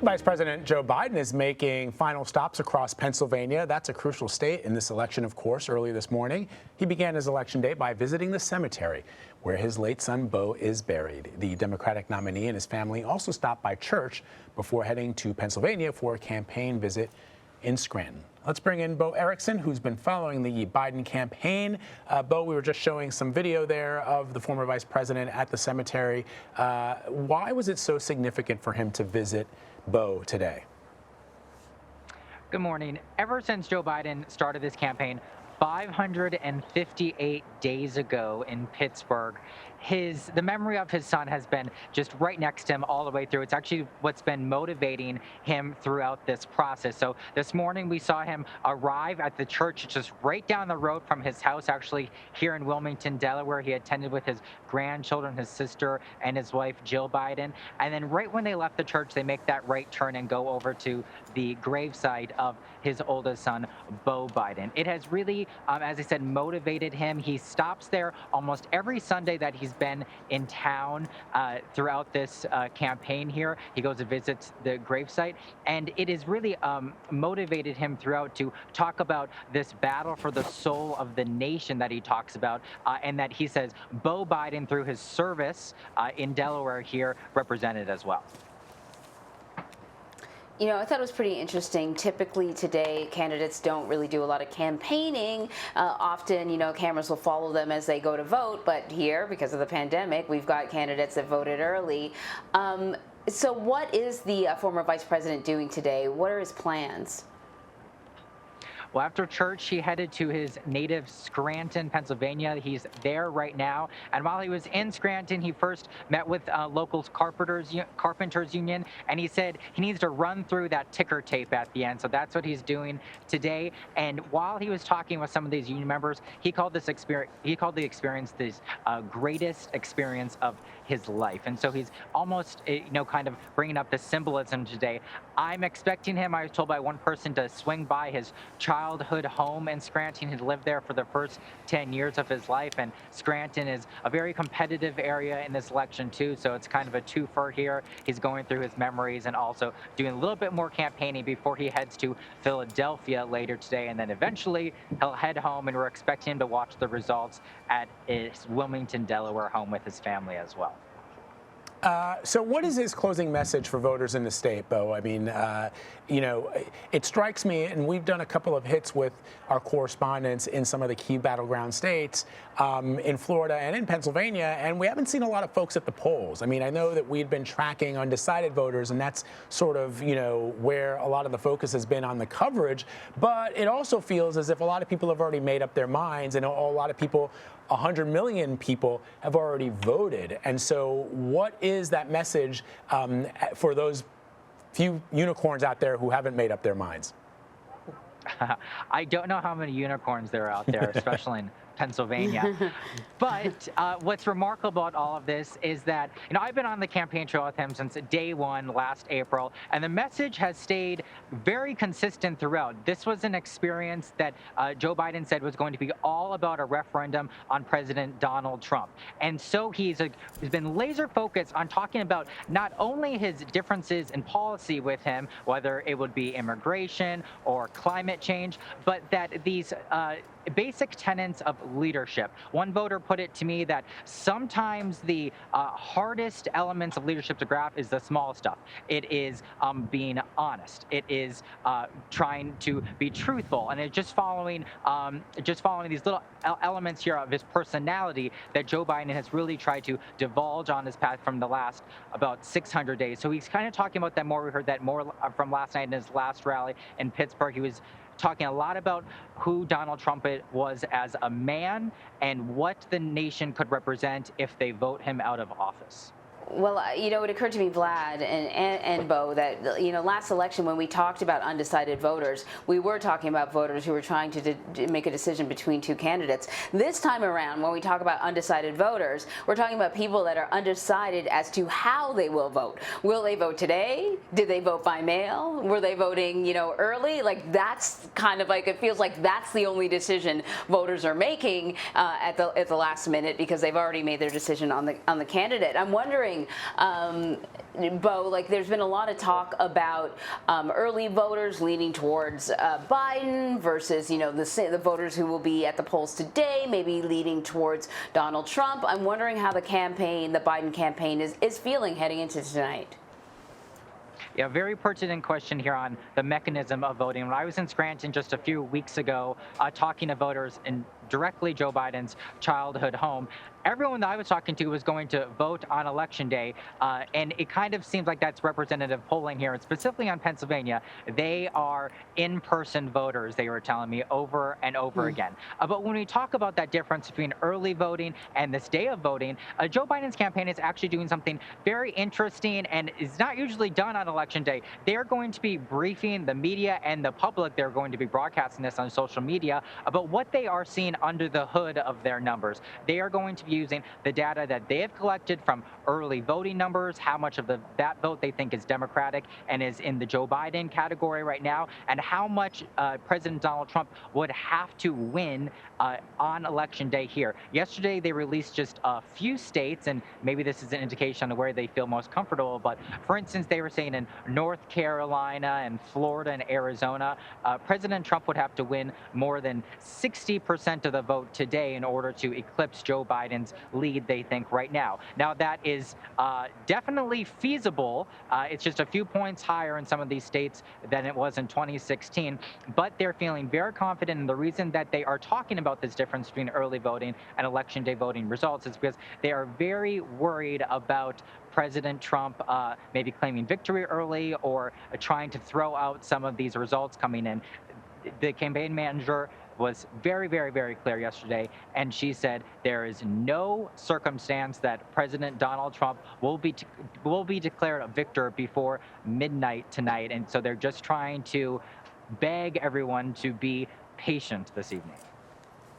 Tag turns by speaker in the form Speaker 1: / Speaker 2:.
Speaker 1: Vice President Joe Biden is making final stops across Pennsylvania. That's a crucial state in this election, of course. Early this morning, he began his election day by visiting the cemetery where his late son, Bo, is buried. The Democratic nominee and his family also stopped by church before heading to Pennsylvania for a campaign visit in Scranton. Let's bring in Bo Erickson, who's been following the Biden campaign. Bo, we were just showing some video there of the former vice president at the cemetery. Why was it so significant for him to visit Bo today?
Speaker 2: Good morning. Ever since Joe Biden started this campaign 558 days ago in Pittsburgh, the memory of his son has been just right next to him all the way through. It's actually what's been motivating him throughout this process. So this morning we saw him arrive at the church just right down the road from his house, actually here in Wilmington, Delaware. He attended with his grandchildren, his sister and his wife, Jill Biden. And then right when they left the church, they make that right turn and go over to the gravesite of his oldest son, Bo Biden. It has really, as I said, motivated him. He stops there almost every Sunday that he's been in town throughout this campaign here. He goes and visits the gravesite, and it has really motivated him throughout to talk about this battle for the soul of the nation that he talks about, and that he says Bo Biden, through his service in Delaware here, represented as well.
Speaker 3: You know, I thought it was pretty interesting. Typically today, candidates don't really do a lot of campaigning. Often, you know, cameras will follow them as they go to vote. But here, because of the pandemic, we've got candidates that voted early. So what is the former vice president doing today? What are his plans?
Speaker 2: Well, after church, he headed to his native Scranton, Pennsylvania. He's there right now. And while he was in Scranton, he first met with local carpenters union, and he said he needs to run through that ticker tape at the end. So that's what he's doing today. And while he was talking with some of these union members, he called the experience the greatest experience of his life. And so he's almost, kind of bringing up the symbolism today. I'm expecting him, I was told by one person, to swing by his childhood home in Scranton. He'd lived there for the first 10 years of his life, and Scranton is a very competitive area in this election too, so it's kind of a twofer here. He's going through his memories and also doing a little bit more campaigning before he heads to Philadelphia later today, and then eventually he'll head home, and we're expecting him to watch the results at his Wilmington, Delaware home with his family as well.
Speaker 1: So what is his closing message for voters in the state, Bo? I mean, it strikes me, and we've done a couple of hits with our correspondents in some of the key battleground states, in Florida and in Pennsylvania, and we haven't seen a lot of folks at the polls. I mean, I know that we'd been tracking undecided voters, and that's sort of, where a lot of the focus has been on the coverage, but it also feels as if a lot of people have already made up their minds, and a lot of people, 100 million people, have already voted. And so what is that message for those few unicorns out there who haven't made up their minds?
Speaker 2: I don't know how many unicorns there are out there, especially in Pennsylvania. But what's remarkable about all of this is that, I've been on the campaign trail with him since day one last April, and the message has stayed very consistent throughout. This was an experience that Joe Biden said was going to be all about a referendum on President Donald Trump. And so he's been laser focused on talking about not only his differences in policy with him, whether it would be immigration or climate change, but that these basic tenets of leadership. One voter put it to me that sometimes the hardest elements of leadership to grasp is the small stuff. It is being honest. It is trying to be truthful, and it's just following these little elements here of his personality that Joe Biden has really tried to divulge on his path from the last about 600 days. So he's kind of talking about that more. We heard that more from last night in his last rally in Pittsburgh. He was talking a lot about who Donald Trump was as a man and what the nation could represent if they vote him out of office.
Speaker 3: Well, it occurred to me, Vlad and Bo, that, last election when we talked about undecided voters, we were talking about voters who were trying to make a decision between two candidates. This time around, when we talk about undecided voters, we're talking about people that are undecided as to how they will vote. Will they vote today? Did they vote by mail? Were they voting, early? Like, that's kind of like, it feels like that's the only decision voters are making at the last minute, because they've already made their decision on the candidate. I'm wondering, wondering, Bo, like there's been a lot of talk about early voters leaning towards Biden versus, the voters who will be at the polls today, maybe leaning towards Donald Trump. I'm wondering how the Biden campaign is feeling heading into tonight.
Speaker 2: Yeah, very pertinent question here on the mechanism of voting. When I was in Scranton just a few weeks ago, talking to voters in directly Joe Biden's childhood home, everyone that I was talking to was going to vote on Election Day, and it kind of seems like that's representative polling here, and specifically on Pennsylvania. They are in-person voters, they were telling me over and over again. But when we talk about that difference between early voting and this day of voting, Joe Biden's campaign is actually doing something very interesting and is not usually done on Election Day. They're going to be briefing the media and the public. They're going to be broadcasting this on social media about what they are seeing under the hood of their numbers. They are going to be using the data that they have collected from early voting numbers, how much of that vote they think is Democratic and is in the Joe Biden category right now, and how much President Donald Trump would have to win on Election Day here. Yesterday, they released just a few states, and maybe this is an indication of where they feel most comfortable, but for instance, they were saying in North Carolina and Florida and Arizona, President Trump would have to win more than 60% of the vote today in order to eclipse Joe Biden's lead, they think, right now. Now, that is definitely feasible. It's just a few points higher in some of these states than it was in 2016, but they're feeling very confident. And the reason that they are talking about this difference between early voting and Election Day voting results is because they are very worried about President Trump maybe claiming victory early or trying to throw out some of these results coming in. The campaign manager was very, very, very clear yesterday, and she said there is no circumstance that President Donald Trump will be declared a victor before midnight tonight, and so they're just trying to beg everyone to be patient this evening.